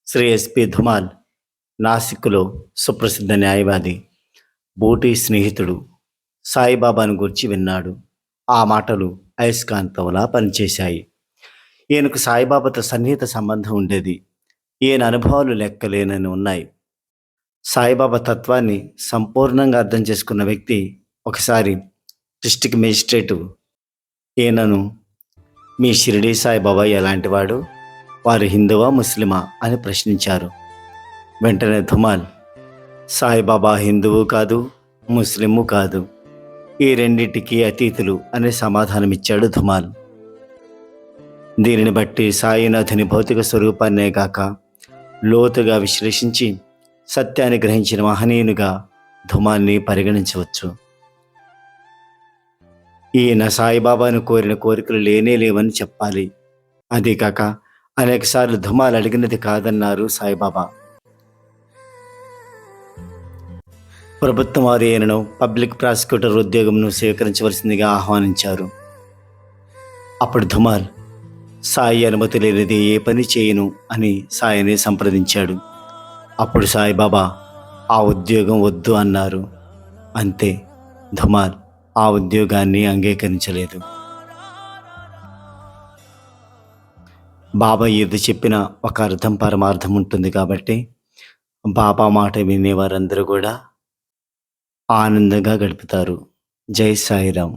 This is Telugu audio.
శ్రీ ఎస్పి ధుమాల్ నాసిక్లో సుప్రసిద్ధ న్యాయవాది, బోటి స్నేహితుడు సాయిబాబాను గురించి విన్నాడు. ఆ మాటలు అయస్కాంతంలా పనిచేశాయి. ఈయనకు సాయిబాబాతో సన్నిహిత సంబంధం ఉండేది. ఈయన అనుభవాలు లెక్కలేనని ఉన్నాయి. సాయిబాబా తత్వాన్ని సంపూర్ణంగా అర్థం చేసుకున్న వ్యక్తి ఒకసారి డిస్ట్రిక్ట్ మేజిస్ట్రేటు ఈయనను, మీ షిరిడీ సాయిబాబా ఎలాంటివాడు, వారు హిందువా ముస్లిమా అని ప్రశ్నించారు. వెంటనే ధుమాల్, సాయిబాబా హిందువు కాదు, ముస్లిము కాదు, ఈ రెండింటికి అతీతులు అనే సమాధానమిచ్చాడు ధుమాల్. దీనిని బట్టి సాయినాథుని భౌతిక స్వరూపాన్నే గాక లోతుగా విశ్లేషించి సత్యాన్ని గ్రహించిన మహనీయునిగా ధుమాల్ని పరిగణించవచ్చు. ఈయన సాయిబాబాను కోరిన కోరికలు లేనే లేవని చెప్పాలి. అదే కాక అనేకసార్లు ధుమాల్ అడిగినది కాదన్నారు సాయిబాబా. ప్రభుత్వం వారు ఈయనను పబ్లిక్ ప్రాసిక్యూటర్ ఉద్యోగంను స్వీకరించవలసిందిగా ఆహ్వానించారు. అప్పుడు ధుమాల్, సాయి అనుమతి లేనిది ఏ పని చేయను అని సాయిని సంప్రదించాడు. అప్పుడు సాయిబాబా ఆ ఉద్యోగం వద్దు అన్నారు. అంతే, ధుమాల్ ఆ ఉద్యోగాన్ని అంగీకరించలేదు. బాబా ఏది చెప్పినా ఒక అర్థం పరమార్థం ఉంటుంది కాబట్టి బాబా మాట వినేవారందరూ కూడా ఆనందంగా గడుపుతారు. జై సాయిరాం.